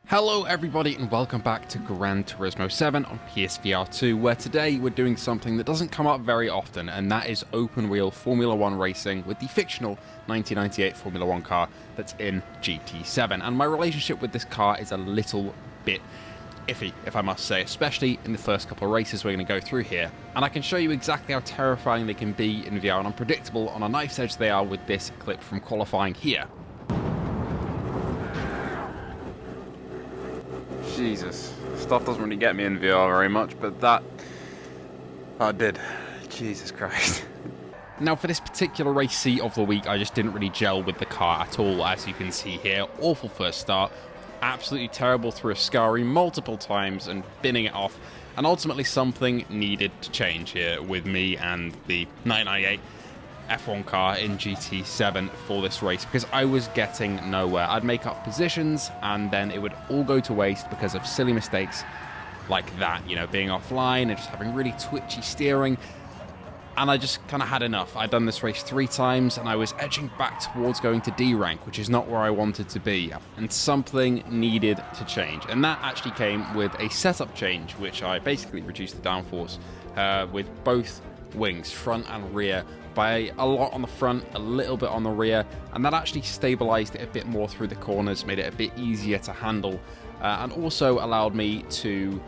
Hello everybody and welcome back to Gran Turismo 7 on PSVR2, where today we're doing something that doesn't come up very often, and that is open wheel Formula 1 racing with the fictional 1998 Formula 1 car that's in GT7. And my relationship with this car is a little bit iffy, if I must say, especially in the first couple of races we're going to go through here. And I can show you exactly how terrifying they can be in VR and unpredictable on a knife's edge they are with this clip from qualifying here. Jesus, stuff doesn't really get me in VR very much, but that did. Jesus Christ. Now for this particular race C of the week, I just didn't really gel with the car at all, as you can see here. Awful first start, absolutely terrible through Ascari multiple times and binning it off, and ultimately something needed to change here with me and the 998 F1 car in GT7 for this race, because I was getting nowhere. I'd make up positions and then it would all go to waste because of silly mistakes like that, you know, being offline and just having really twitchy steering. And I just kind of had enough. I'd done this race 3 times and I was edging back towards going to D rank, which is not where I wanted to be, and something needed to change. And that actually came with a setup change, which I basically reduced the downforce with both wings, front and rear, by a lot on the front, a little bit on the rear, and that actually stabilized it a bit more through the corners, made it a bit easier to handle, and also allowed me to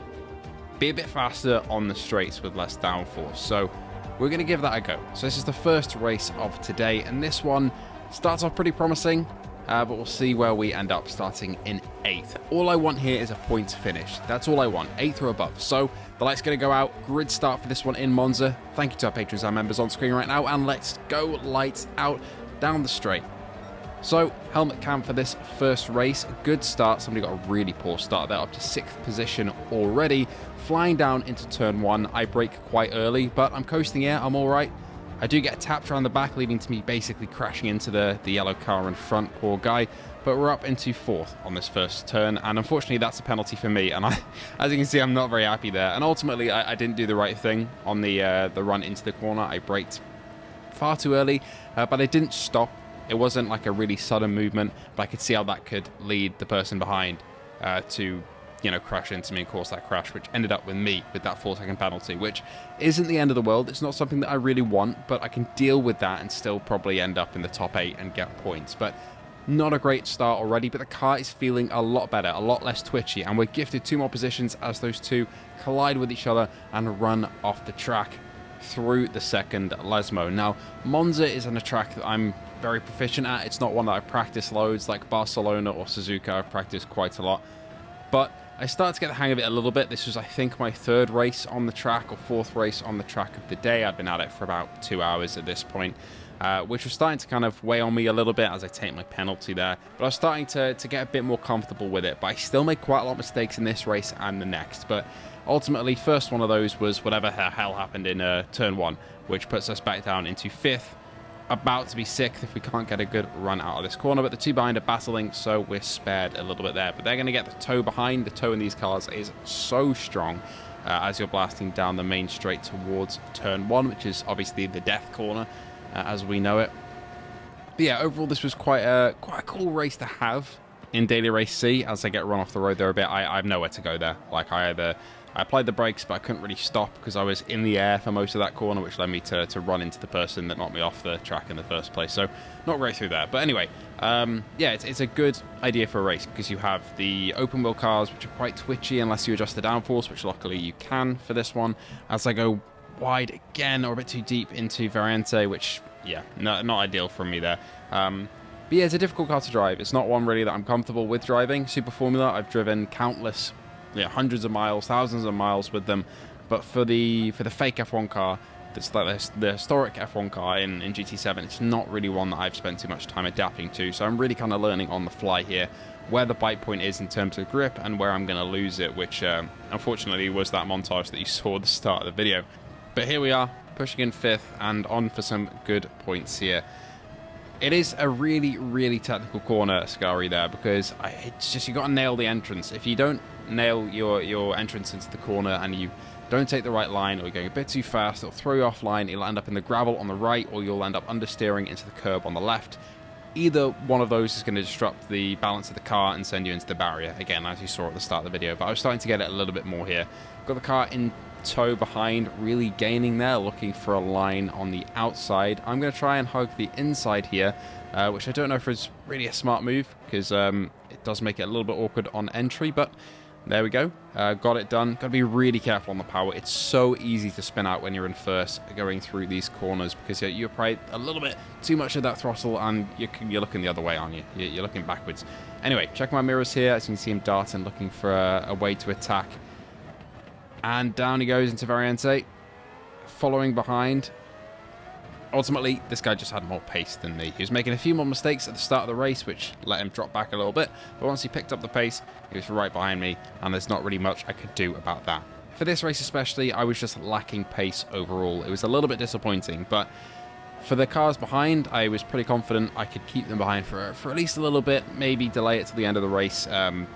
be a bit faster on the straights with less downforce. So we're going to give that a go. So this is the first race of today, and this one starts off pretty promising, but we'll see where we end up, starting in 8th. All I want here is a point finish. That's all I want, 8th or above. So the light's going to go out. Grid start for this one in Monza. Thank you to our patrons and members on screen right now, and let's go. Lights out down the straight. So helmet cam for this first race. Good start. Somebody got a really poor start there, up to 6th position already. Flying down into turn 1. I brake quite early, but I'm coasting here. I'm all right. I do get tapped around the back, leading to me basically crashing into the yellow car in front, poor guy. But we're up into 4th on this first turn, and unfortunately that's a penalty for me, and as you can see, I'm not very happy there. And ultimately I didn't do the right thing on the run into the corner. I braked far too early, but I didn't stop. It wasn't like a really sudden movement, but I could see how that could lead the person behind to, you know, crash into me and cause that crash, which ended up with me with that 4-second penalty, which isn't the end of the world. It's not something that I really want, but I can deal with that and still probably end up in the top 8 and get points. But not a great start already, but the car is feeling a lot better, a lot less twitchy, and we're gifted 2 more positions as those two collide with each other and run off the track through the second Lesmo. Now, Monza isn't a track that I'm very proficient at. It's not one that I practice loads like Barcelona or Suzuka. I've practiced quite a lot, but I started to get the hang of it a little bit. This was, I think, my 3rd race on the track, or 4th race on the track of the day. I'd been at it for about 2 hours at this point, which was starting to kind of weigh on me a little bit as I take my penalty there. But I was starting to get a bit more comfortable with it. But I still made quite a lot of mistakes in this race and the next. But ultimately, first one of those was whatever the hell happened in turn 1, which puts us back down into 5th. About to be 6th if we can't get a good run out of this corner, but the 2 behind are battling, so we're spared a little bit there. But they're going to get the toe behind. The toe in these cars is so strong as you're blasting down the main straight towards turn 1, which is obviously the death corner as we know it. But yeah, overall this was quite a cool race to have in Daily Race C. As I get run off the road there a bit, I have nowhere to go there. Like I applied the brakes, but I couldn't really stop because I was in the air for most of that corner, which led me to run into the person that knocked me off the track in the first place. So not right through there. But anyway, yeah, it's a good idea for a race because you have the open wheel cars, which are quite twitchy unless you adjust the downforce, which luckily you can for this one. As I go wide again or a bit too deep into Variante, which, yeah, not ideal for me there. But yeah, it's a difficult car to drive. It's not one really that I'm comfortable with driving. Super Formula, I've driven countless, hundreds of miles, thousands of miles with them, but for the fake F1 car, that's like the historic F1 car in GT7, it's not really one that I've spent too much time adapting to, so I'm really kind of learning on the fly here where the bite point is in terms of grip and where I'm going to lose it, which unfortunately was that montage that you saw at the start of the video. But here we are, pushing in 5th and on for some good points here. It is a really, really technical corner, Ascari, there, because it's just, you got to nail the entrance. If you don't nail your entrance into the corner and you don't take the right line, or you're going a bit too fast, it'll throw you offline. You'll end up in the gravel on the right, or you'll end up understeering into the curb on the left. either one of those is going to disrupt the balance of the car and send you into the barrier, again, as you saw at the start of the video. But I was starting to get it a little bit more here. Got the car in tow behind, really gaining there, looking for a line on the outside. I'm going to try and hug the inside here, which I don't know if it's really a smart move, because it does make it a little bit awkward on entry, but there we go. Got it done. Got to be really careful on the power. It's so easy to spin out when you're in first going through these corners, because you apply a little bit too much of that throttle and you're looking the other way, aren't you? You're looking backwards. Anyway, check my mirrors here. As you can see him darting, looking for a way to attack. And down he goes into Variante, following behind. Ultimately, this guy just had more pace than me. He was making a few more mistakes at the start of the race, which let him drop back a little bit. But once he picked up the pace, he was right behind me, and there's not really much I could do about that. For this race especially, I was just lacking pace overall. It was a little bit disappointing, but for the cars behind, I was pretty confident I could keep them behind for at least a little bit, maybe delay it to the end of the race,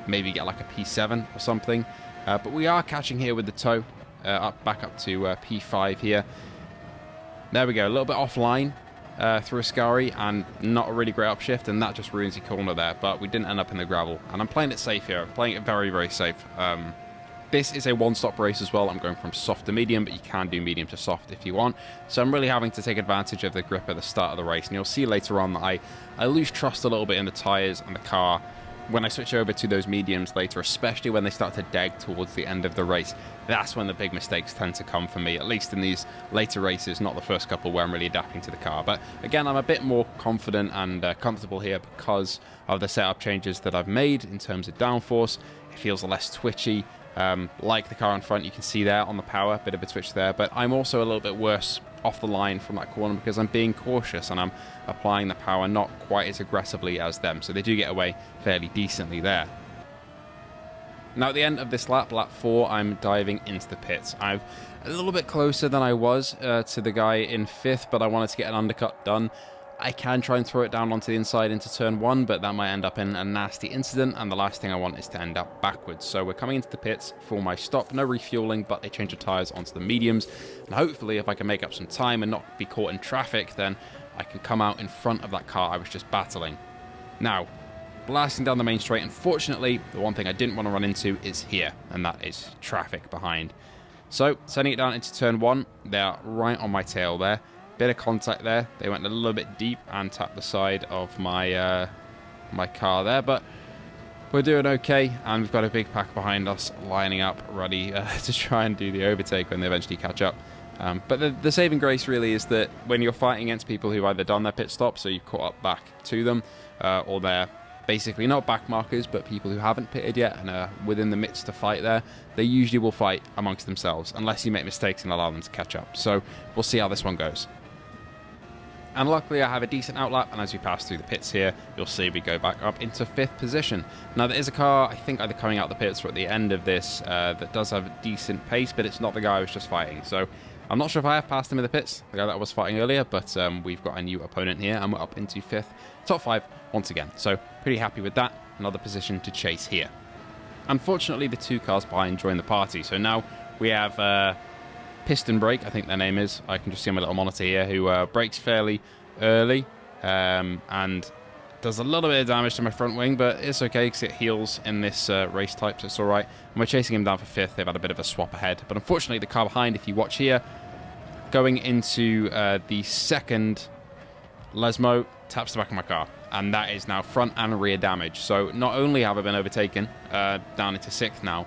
maybe get like a P7 or something. But we are catching here with the tow, back up to P5 here. There we go, a little bit offline through Ascari, and not a really great upshift, and that just ruins the corner there, but we didn't end up in the gravel. And I'm playing it safe here, I'm playing it very, very safe. This is a one-stop race as well. I'm going from soft to medium, but you can do medium to soft if you want. So I'm really having to take advantage of the grip at the start of the race, and you'll see later on that I lose trust a little bit in the tyres and the car when I switch over to those mediums later, especially when they start to deg towards the end of the race. That's when the big mistakes tend to come for me, at least in these later races, not the first couple where I'm really adapting to the car. But again, I'm a bit more confident and comfortable here because of the setup changes that I've made in terms of downforce. It feels less twitchy. Like the car in front, you can see there on the power, bit of a twitch there, but I'm also a little bit worse off the line from that corner because I'm being cautious and I'm applying the power not quite as aggressively as them, so they do get away fairly decently there. Now at the end of this lap, lap 4, I'm diving into the pits. I'm a little bit closer than I was to the guy in 5th, but I wanted to get an undercut done. I can try and throw it down onto the inside into turn 1, but that might end up in a nasty incident, and the last thing I want is to end up backwards. So we're coming into the pits for my stop. No refueling, but a change of tyres onto the mediums. And hopefully, if I can make up some time and not be caught in traffic, then I can come out in front of that car I was just battling. Now, blasting down the main straight. Unfortunately, the one thing I didn't want to run into is here, and that is traffic behind. So, sending it down into turn 1, they're right on my tail there. Bit of contact there. They went a little bit deep and tapped the side of my my car there, but we're doing okay, and we've got a big pack behind us lining up ready to try and do the overtake when they eventually catch up. But the saving grace really is that when you're fighting against people who've either done their pit stop, so you've caught up back to them, or they're basically not back markers, but people who haven't pitted yet and are within the midst to fight there, they usually will fight amongst themselves, unless you make mistakes and allow them to catch up. So we'll see how this one goes. And luckily I have a decent outlap, and as we pass through the pits here, you'll see we go back up into 5th position. Now there is a car, I think either coming out the pits or at the end of this, that does have a decent pace, but it's not the guy I was just fighting. So I'm not sure if I have passed him in the pits, the guy that I was fighting earlier, but we've got a new opponent here, and we're up into 5th, top 5 once again. So pretty happy with that, another position to chase here. Unfortunately, the 2 cars behind joined the party, so now we have Piston Brake, I think their name is. I can just see on my little monitor here, who brakes fairly early and does a little bit of damage to my front wing, but it's okay because it heals in this race type, so it's alright. And we're chasing him down for 5th. They've had a bit of a swap ahead, but unfortunately the car behind, if you watch here, going into the second Lesmo, taps the back of my car, and that is now front and rear damage. So not only have I been overtaken down into 6th now,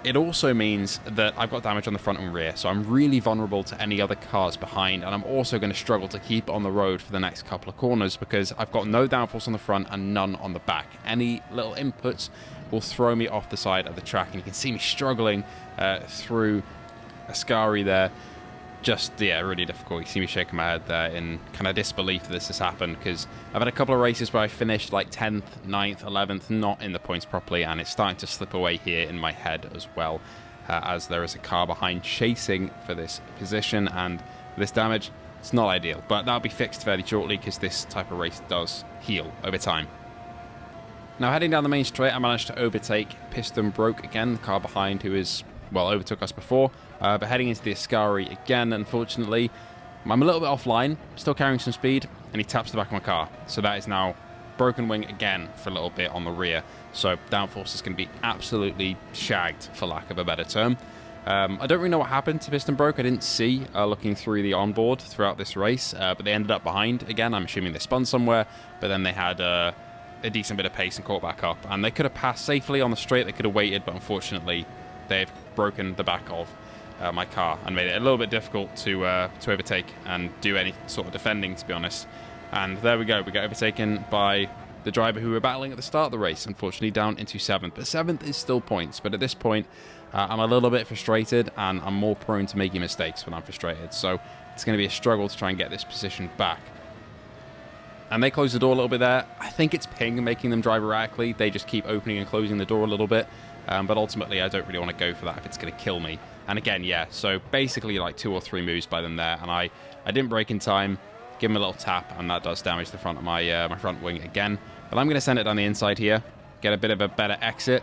it also means that I've got damage on the front and rear, so I'm really vulnerable to any other cars behind, and I'm also going to struggle to keep on the road for the next couple of corners because I've got no downforce on the front and none on the back. Any little inputs will throw me off the side of the track, and you can see me struggling through Ascari there. Just, yeah, really difficult. You see me shaking my head there in kind of disbelief that this has happened, because I've had a couple of races where I finished like 10th, 9th, 11th, not in the points properly, and it's starting to slip away here in my head as well, as there is a car behind chasing for this position, and this damage, it's not ideal, but that'll be fixed fairly shortly because this type of race does heal over time. Now heading down the main straight, I managed to overtake Piston Broke again, the car behind who is, well, overtook us before, but heading into the Ascari again, unfortunately, I'm a little bit offline, still carrying some speed, and he taps the back of my car. So that is now broken wing again for a little bit on the rear. So downforce is going to be absolutely shagged, for lack of a better term. I don't really know what happened to piston broke. I didn't see looking through the onboard throughout this race, but they ended up behind again. I'm assuming they spun somewhere, but then they had a decent bit of pace and caught back up. And they could have passed safely on the straight. They could have waited, but unfortunately, they've broken the back of my car and made it a little bit difficult to overtake and do any sort of defending, to be honest. And there we go. We got overtaken by the driver who we were battling at the start of the race, unfortunately down into 7th. But 7th is still points. But at this point, I'm a little bit frustrated, and I'm more prone to making mistakes when I'm frustrated. So it's going to be a struggle to try and get this position back. And they close the door a little bit there. I think it's ping making them drive erratically. They just keep opening and closing the door a little bit. But ultimately, I don't really want to go for that if it's going to kill me. And again, yeah, so basically like 2 or 3 moves by them there. And I didn't brake in time, give them a little tap, and that does damage the front of my my front wing again. But I'm going to send it down the inside here, get a bit of a better exit.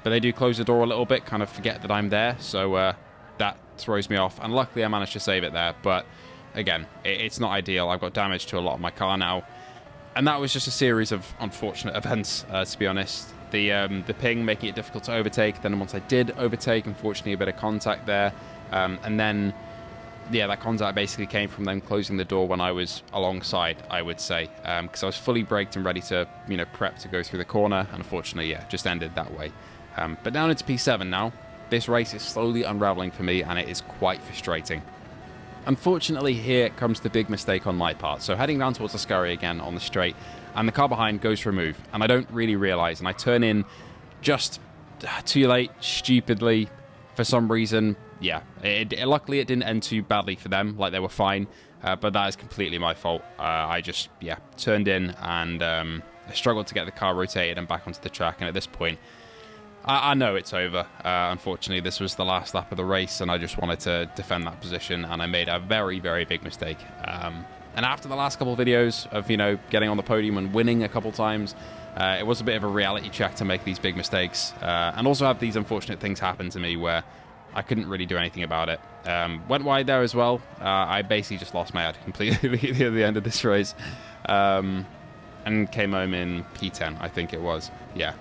But they do close the door a little bit, kind of forget that I'm there. So that throws me off. And luckily, I managed to save it there. But again, it's not ideal. I've got damage to a lot of my car now. And that was just a series of unfortunate events, to be honest. The ping making it difficult to overtake. Then once I did overtake, unfortunately, a bit of contact there. And then, yeah, that contact basically came from them closing the door when I was alongside, I would say. Because I was fully braked and ready to, prep to go through the corner. And unfortunately, yeah, just ended that way. But down into P7 now. This race is slowly unraveling for me, and it is quite frustrating. Unfortunately, here comes the big mistake on my part. So heading down towards Ascari again on the straight, and the car behind goes for a move, and I don't really realise, and I turn in just too late, stupidly, for some reason. Yeah, luckily it didn't end too badly for them, like they were fine, but that is completely my fault. I just, yeah, turned in, and I struggled to get the car rotated and back onto the track, and at this point, I know it's over. Unfortunately, this was the last lap of the race, and I just wanted to defend that position, and I made a very, very big mistake. And after the last couple of videos of, getting on the podium and winning a couple times, it was a bit of a reality check to make these big mistakes, and also have these unfortunate things happen to me where I couldn't really do anything about it. Went wide there as well. I basically just lost my head completely at the end of this race, and came home in P10, I think it was. Yeah.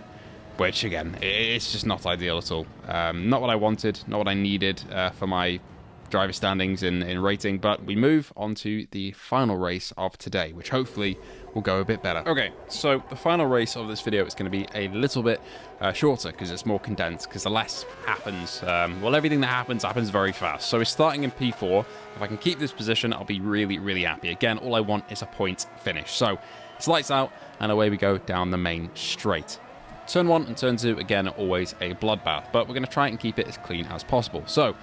Which, again, it's just not ideal at all. Not what I wanted, not what I needed for my driver standings in rating, but we move on to the final race of today, which hopefully will go a bit better. Okay, so the final race of this video is going to be a little bit shorter because it's more condensed, because the less happens. Well, everything that happens very fast. So we're starting in P4. If I can keep this position, I'll be really, really happy. Again, all I want is a point finish. So it's lights out, and away we go down the main straight. Turn 1 and turn 2, again, are always a bloodbath, but we're going to try and keep it as clean as possible. So,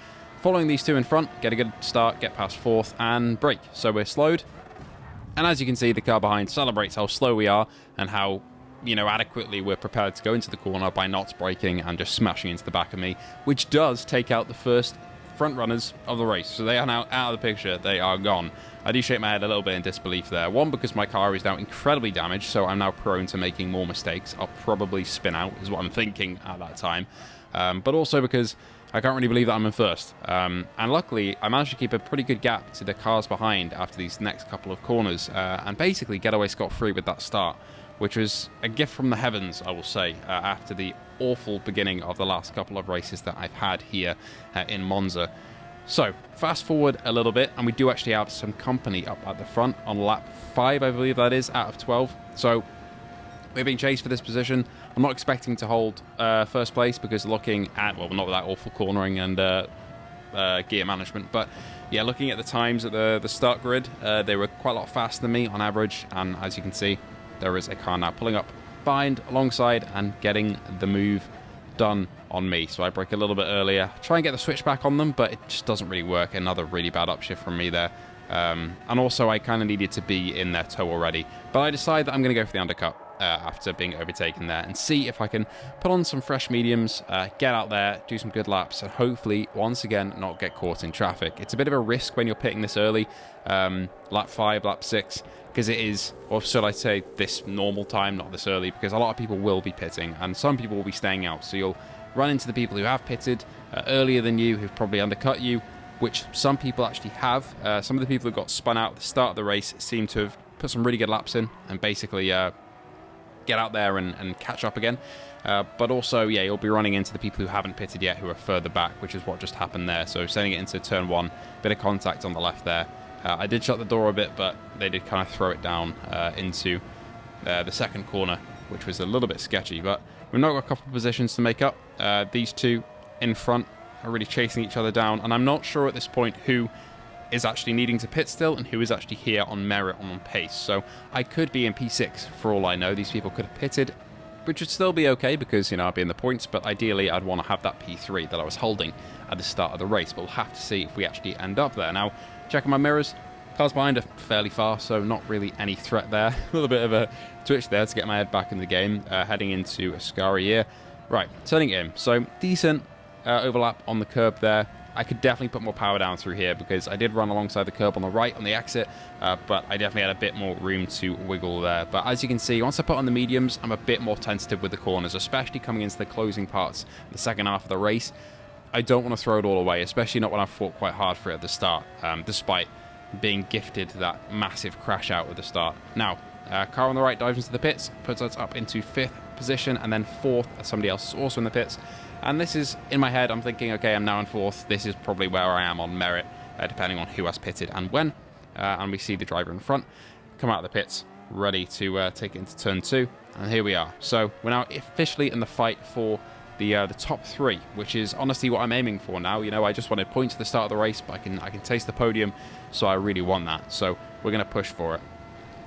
following these two in front, get a good start, get past 4th, and brake. So we're slowed, and as you can see, the car behind celebrates how slow we are, and how, adequately we're prepared to go into the corner by not braking and just smashing into the back of me, which does take out the first front runners of the race. So they are now out of the picture, they are gone. I do shake my head a little bit in disbelief there. One, because my car is now incredibly damaged, so I'm now prone to making more mistakes. I'll probably spin out, is what I'm thinking at that time. But also because I can't really believe that I'm in first. And luckily, I managed to keep a pretty good gap to the cars behind after these next couple of corners, and basically get away scot-free with that start, which was a gift from the heavens, I will say, after the awful beginning of the last couple of races that I've had here in Monza. So, fast forward a little bit, and we do actually have some company up at the front on lap 5, I believe that is, out of 12. So, we're being chased for this position. I'm not expecting to hold first place, because looking at, well, not that awful cornering and gear management, but yeah, looking at the times at the start grid, they were quite a lot faster than me on average, and as you can see, there is a car now pulling up behind, alongside, and getting the move done on me. So I brake a little bit earlier, try and get the switch back on them, but it just doesn't really work. Another really bad upshift from me there. And also I kind of needed to be in their toe already, but I decided that I'm going to go for the undercut after being overtaken there, and see if I can put on some fresh mediums, get out there, do some good laps, and hopefully once again not get caught in traffic. It's a bit of a risk when you're pitting this early, lap 5, lap 6, because it is, or should I say, this normal time, not this early, because a lot of people will be pitting, and some people will be staying out, so you'll run into the people who have pitted earlier than you, who've probably undercut you, which some people actually have. Some of the people who got spun out at the start of the race seem to have put some really good laps in and basically get out there and catch up again. But also, yeah, you'll be running into the people who haven't pitted yet, who are further back, which is what just happened there. So sending it into turn 1, bit of contact on the left there. I did shut the door a bit, but they did kind of throw it down into the second corner, which was a little bit sketchy. But we've now got a couple of positions to make up. These two in front are really chasing each other down, and I'm not sure at this point who is actually needing to pit still and who is actually here on merit and on pace. So I could be in P6 for all I know. These people could have pitted, which would still be okay because, you know, I'd be in the points, but ideally I'd want to have that P3 that I was holding at the start of the race. But we'll have to see if we actually end up there. Now, checking my mirrors, cars behind are fairly far, so not really any threat there. A little bit of a twitch there to get my head back in the game, heading into Ascari here. Right, turning it in. So decent overlap on the curb there. I could definitely put more power down through here because I did run alongside the curb on the right on the exit, but I definitely had a bit more room to wiggle there. But as you can see, once I put on the mediums, I'm a bit more tentative with the corners, especially coming into the closing parts, the second half of the race. I don't want to throw it all away, especially not when I've fought quite hard for it at the start, despite being gifted that massive crash out at the start. Now, car on the right dives into the pits, puts us up into 5th position, and then 4th as somebody else is also in the pits. And this is, in my head, I'm thinking, okay, I'm now in 4th. This is probably where I am on merit, depending on who has pitted and when. And we see the driver in front come out of the pits, ready to take it into turn 2. And here we are. So we're now officially in the fight for the top 3, which is honestly what I'm aiming for now. You know, I just wanted points at the start of the race, but I can taste the podium, so I really want that. So we're going to push for it.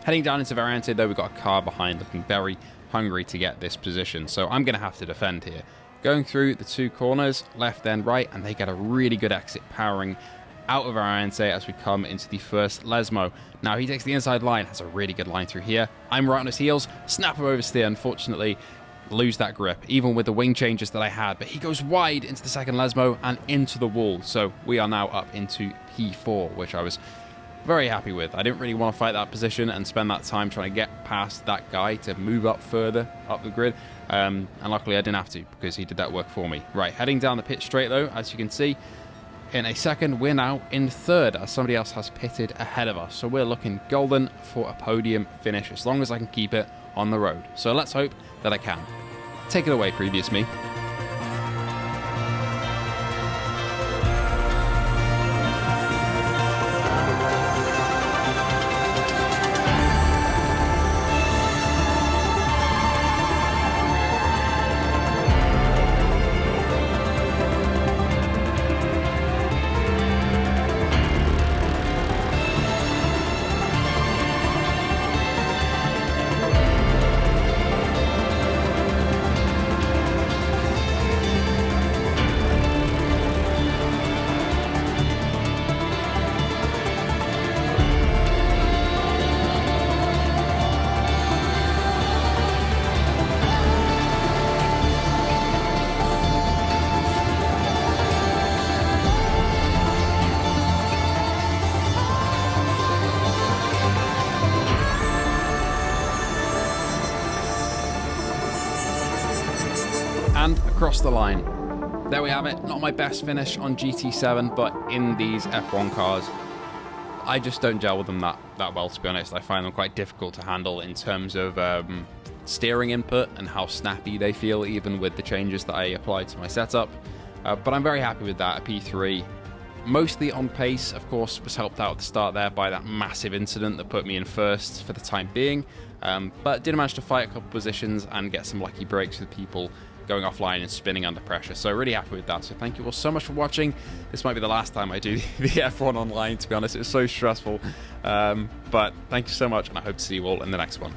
Heading down into Variante, though, we've got a car behind looking very hungry to get this position. So I'm going to have to defend here. Going through the 2 corners, left and right, and they get a really good exit powering out of Variante as we come into the first Lesmo. Now he takes the inside line, has a really good line through here. I'm right on his heels, snap him oversteer, unfortunately lose that grip, even with the wing changes that I had, but he goes wide into the second Lesmo and into the wall. So we are now up into P4, which I was very happy with. I didn't really want to fight that position and spend that time trying to get past that guy to move up further up the grid. And luckily I didn't have to because he did that work for me. Right, heading down the pit straight though, as you can see, in a second we're now in 3rd as somebody else has pitted ahead of us. So we're looking golden for a podium finish as long as I can keep it on the road. So let's hope that I can. Take it away, previous me. And across the line. There we have it. Not my best finish on GT7, but in these F1 cars, I just don't gel with them that well, to be honest. I find them quite difficult to handle in terms of steering input and how snappy they feel, even with the changes that I applied to my setup. But I'm very happy with that. A P3, mostly on pace, of course, was helped out at the start there by that massive incident that put me in 1st for the time being. But did manage to fight a couple positions and get some lucky breaks with people going offline and spinning under pressure. So really happy with that. So thank you all so much for watching. This might be the last time I do the F1 Online, to be honest. It was so stressful. But thank you so much, and I hope to see you all in the next one.